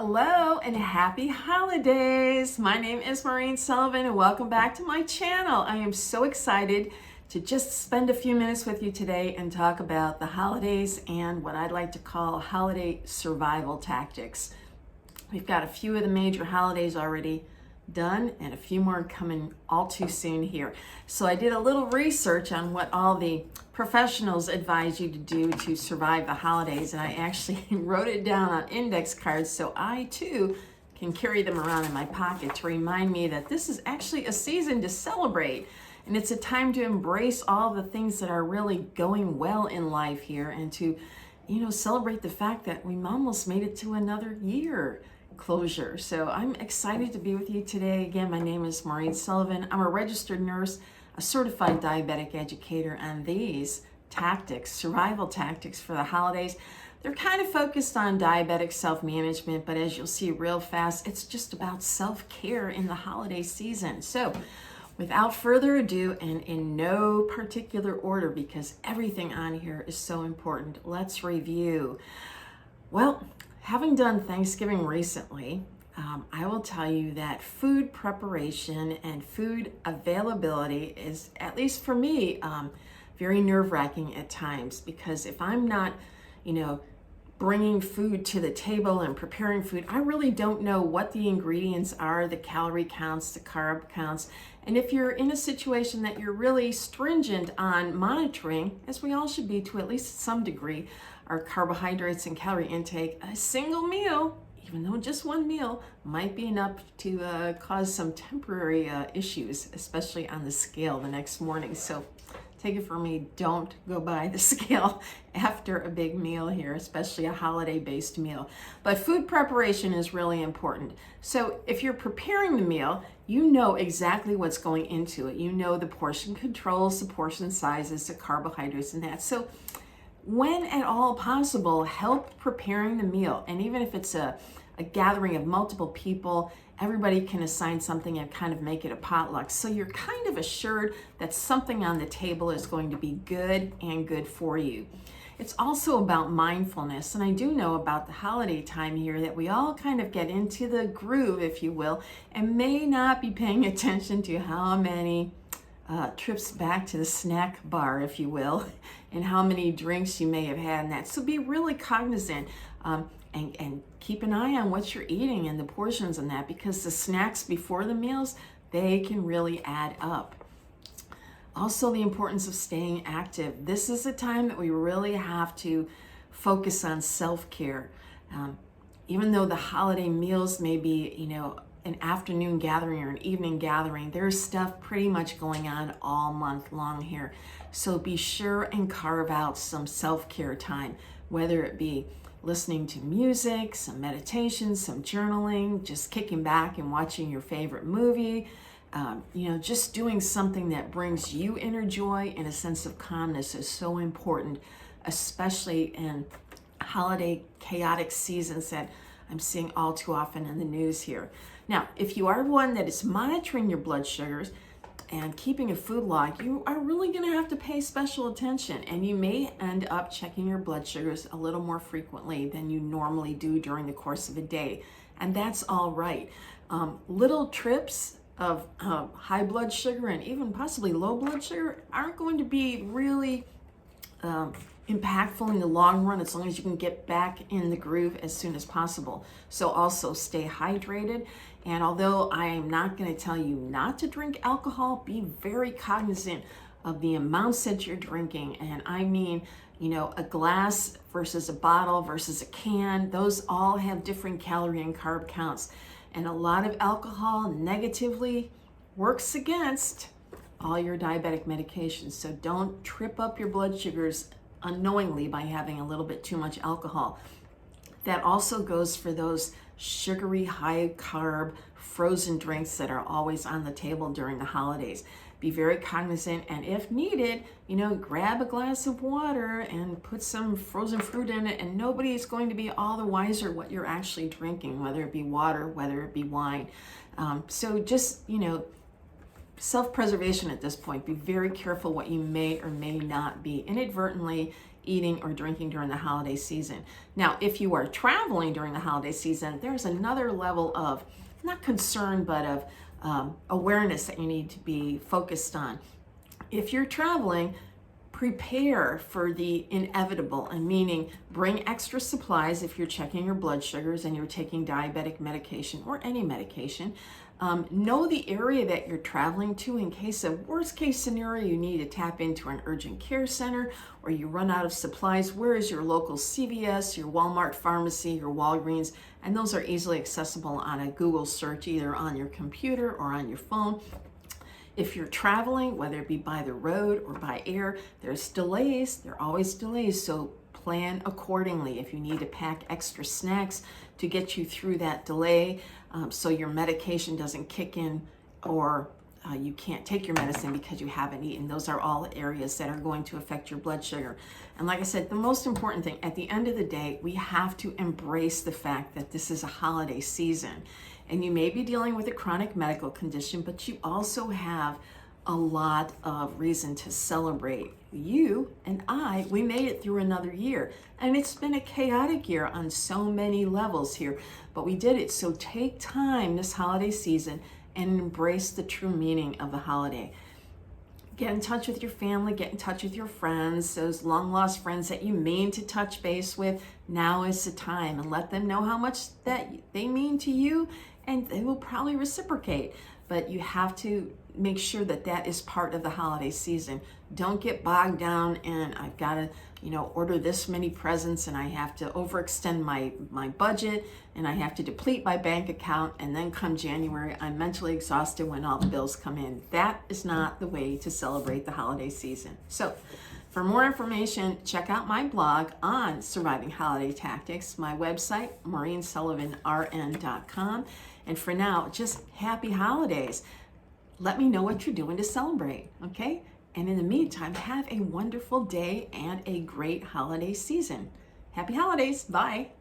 Hello and happy holidays. My name is Maureen Sullivan and welcome back to my channel. I am so excited to just spend a few minutes with you today and talk about the holidays and what I'd like to call holiday survival tactics. We've got a few of the major holidays already done and a few more coming all too soon here. So I did a little research on what all the professionals advise you to do to survive the holidays, and I actually wrote it down on index cards so I too can carry them around in my pocket to remind me that this is actually a season to celebrate, and it's a time to embrace all the things that are really going well in life here, and to celebrate the fact that we almost made it to another year closure. So I'm excited to be with you today. Again, my name is Maureen Sullivan. I'm a registered nurse, a certified diabetic educator, and these tactics, survival tactics for the holidays, they're kind of focused on diabetic self-management, but as you'll see real fast, it's just about self-care in the holiday season. So without further ado, and in no particular order because everything on here is so important, let's review. Well, having done Thanksgiving recently, I will tell you that food preparation and food availability is, at least for me, very nerve-wracking at times, because if I'm not, bringing food to the table and preparing food, I really don't know what the ingredients are, the calorie counts, the carb counts. And if you're in a situation that you're really stringent on monitoring, as we all should be to at least some degree, our carbohydrates and calorie intake, a single meal, even though just one meal, might be enough to cause some temporary issues, especially on the scale the next morning. So take it from me, don't go by the scale after a big meal here, especially a holiday-based meal. But food preparation is really important. So if you're preparing the meal, you know exactly what's going into it. You know the portion controls, the portion sizes, the carbohydrates, and that. So when at all possible, help preparing the meal. And even if it's a gathering of multiple people, everybody can assign something and kind of make it a potluck. So you're kind of assured that something on the table is going to be good and good for you. It's also about mindfulness. And I do know about the holiday time here that we all kind of get into the groove, if you will, and may not be paying attention to how many trips back to the snack bar, if you will, and how many drinks you may have had in that. So be really cognizant and keep an eye on what you're eating and the portions and that, because the snacks before the meals, they can really add up. Also, the importance of staying active. This is a time that we really have to focus on self-care. Even though the holiday meals may be, an afternoon gathering or an evening gathering, there's stuff pretty much going on all month long here. So be sure and carve out some self-care time, whether it be listening to music, some meditation, some journaling, just kicking back and watching your favorite movie, just doing something that brings you inner joy and a sense of calmness is so important, especially in holiday chaotic seasons that I'm seeing all too often in the news here. Now, if you are one that is monitoring your blood sugars and keeping a food log, you are really going to have to pay special attention, and you may end up checking your blood sugars a little more frequently than you normally do during the course of a day, and that's all right. Little trips of high blood sugar and even possibly low blood sugar aren't going to be really impactful in the long run, as long as you can get back in the groove as soon as possible. So also stay hydrated. And although I am not going to tell you not to drink alcohol, be very cognizant of the amounts that you're drinking. And I mean, a glass versus a bottle versus a can, those all have different calorie and carb counts. And a lot of alcohol negatively works against all your diabetic medications. So don't trip up your blood sugars unknowingly by having a little bit too much alcohol. That also goes for those sugary, high carb, frozen drinks that are always on the table during the holidays. Be very cognizant, and if needed, grab a glass of water and put some frozen fruit in it, and nobody is going to be all the wiser what you're actually drinking, whether it be water, whether it be wine. So just, self-preservation at this point. Be very careful what you may or may not be inadvertently eating or drinking during the holiday season. Now, if you are traveling during the holiday season, there's another level of, not concern, but of awareness that you need to be focused on. If you're traveling, prepare for the inevitable, and meaning bring extra supplies if you're checking your blood sugars and you're taking diabetic medication or any medication. Know the area that you're traveling to in case of worst case scenario, you need to tap into an urgent care center or you run out of supplies. Where is your local CVS, your Walmart pharmacy, your Walgreens? And those are easily accessible on a Google search, either on your computer or on your phone. If you're traveling, whether it be by the road or by air, there's delays. There are always delays, so plan accordingly. If you need to pack extra snacks to get you through that delay, so your medication doesn't kick in, or you can't take your medicine because you haven't eaten. Those are all areas that are going to affect your blood sugar. And like I said, the most important thing, at the end of the day, we have to embrace the fact that this is a holiday season. And you may be dealing with a chronic medical condition, but you also have a lot of reason to celebrate. You and I, we made it through another year. And it's been a chaotic year on so many levels here, but we did it. So take time this holiday season and embrace the true meaning of the holiday. Get in touch with your family, get in touch with your friends, those long lost friends that you mean to touch base with. Now is the time, and let them know how much that they mean to you, and they will probably reciprocate. But you have to make sure that that is part of the holiday season. Don't get bogged down in, I've got to, order this many presents, and I have to overextend my budget, and I have to deplete my bank account, and then come January, I'm mentally exhausted when all the bills come in. That is not the way to celebrate the holiday season. So for more information, check out my blog on surviving holiday tactics, my website, MaureenSullivanRN.com. And for now, just happy holidays. Let me know what you're doing to celebrate, okay? And in the meantime, have a wonderful day and a great holiday season. Happy holidays. Bye.